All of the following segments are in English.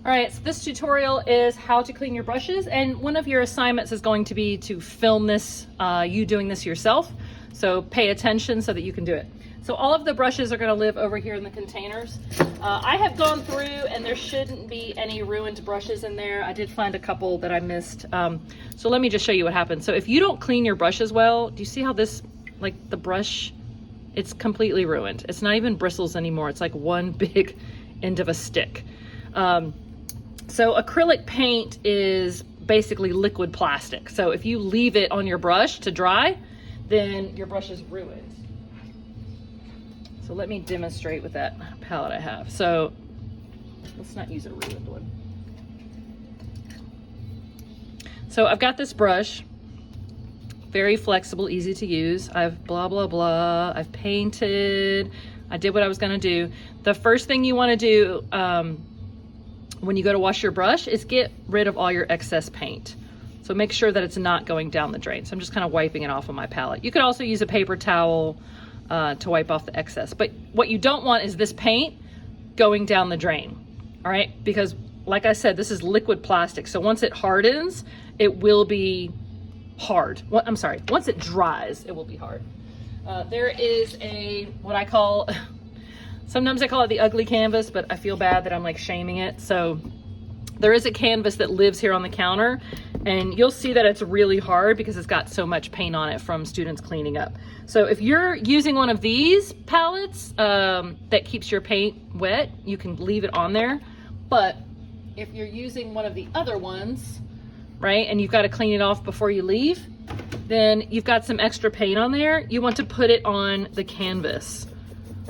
All right, so this tutorial is how to clean your brushes, and one of your assignments is going to be to film this, you doing this yourself. So pay attention so that you can do it. So all of the brushes are gonna live over here in the containers. I have gone through and there shouldn't be any ruined brushes in there. I did find a couple that I missed. So let me just show you what happens. So if you don't clean your brushes well, do you see how this, like the brush, it's completely ruined. It's not even bristles anymore. It's like one big end of a stick. So acrylic paint is basically liquid plastic. So if you leave it on your brush to dry, then your brush is ruined. So let me demonstrate with that palette I have. So let's not use a ruined one. So I've got this brush, very flexible, easy to use. I've blah, blah, blah. I've painted. I did what I was gonna do. The first thing you wanna do when you go to wash your brush is get rid of all your excess paint. So make sure that it's not going down the drain. So I'm just kind of wiping it off on my palette. You could also use a paper towel to wipe off the excess. But what you don't want is this paint going down the drain, all right? Because like I said, this is liquid plastic. So once it hardens, it will be hard. I'm sorry, once it dries, it will be hard. There is what I call, sometimes I call it the ugly canvas, but I feel bad that I'm like shaming it. So there is a canvas that lives here on the counter, and you'll see that it's really hard because it's got so much paint on it from students cleaning up. So if you're using one of these palettes that keeps your paint wet, you can leave it on there. But if you're using one of the other ones, right, and you've got to clean it off before you leave, then you've got some extra paint on there. You want to put it on the canvas.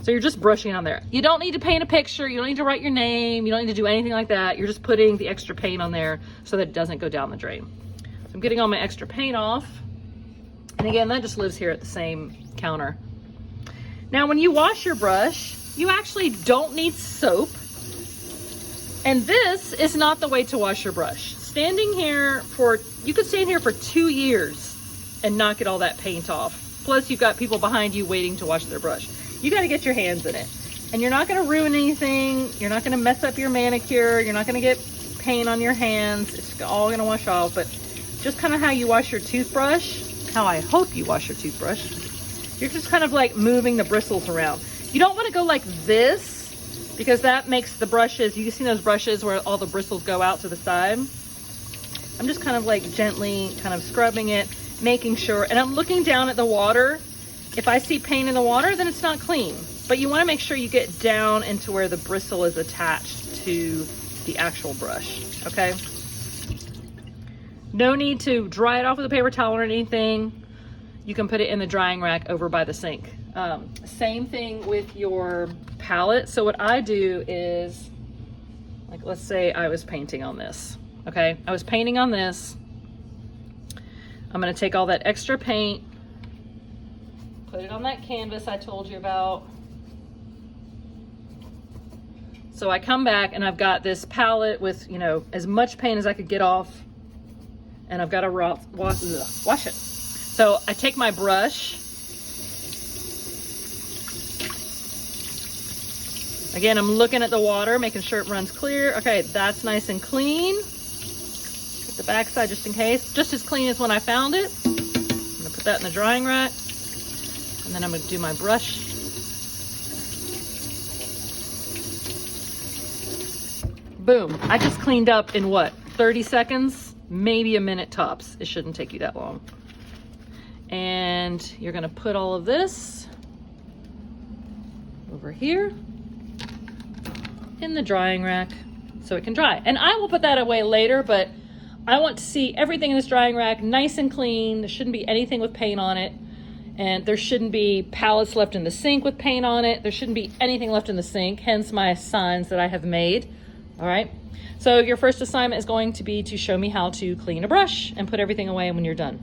So you're just brushing on there. You don't need to paint a picture. You don't need to write your name. You don't need to do anything like that. You're just putting the extra paint on there so that it doesn't go down the drain. So I'm getting all my extra paint off. And again, that just lives here at the same counter. Now, when you wash your brush, you actually don't need soap. And this is not the way to wash your brush. Standing here you could stand here for 2 years and not get all that paint off. Plus you've got people behind you waiting to wash their brush. You got to get your hands in it, and you're not going to ruin anything. You're not going to mess up your manicure. You're not going to get paint on your hands. It's all going to wash off. But just kind of how you wash your toothbrush, how I hope you wash your toothbrush, you're just kind of like moving the bristles around. You don't want to go like this because that makes the brushes, you see those brushes where all the bristles go out to the side? I'm just kind of like gently kind of scrubbing it, making sure, and I'm looking down at the water. If I see paint in the water, then it's not clean. But you want to make sure you get down into where the bristle is attached to the actual brush, okay? No need to dry it off with a paper towel or anything. You can put it in the drying rack over by the sink. Same thing with your palette. So what I do is, like, let's say I was painting on this, okay? I was painting on this. I'm gonna take all that extra paint, put it on that canvas I told you about. So I come back and I've got this palette with, you know, as much paint as I could get off, and I've got to wash it. So I take my brush. Again, I'm looking at the water, making sure it runs clear. Okay, that's nice and clean. Get the backside just in case. Just as clean as when I found it. I'm gonna put that in the drying rack. And then I'm gonna do my brush. Boom, I just cleaned up in what, 30 seconds? Maybe a minute tops. It shouldn't take you that long. And you're gonna put all of this over here in the drying rack so it can dry. And I will put that away later, but I want to see everything in this drying rack nice and clean. There shouldn't be anything with paint on it. And there shouldn't be palettes left in the sink with paint on it. There shouldn't be anything left in the sink, hence my signs that I have made. All right. So your first assignment is going to be to show me how to clean a brush and put everything away when you're done.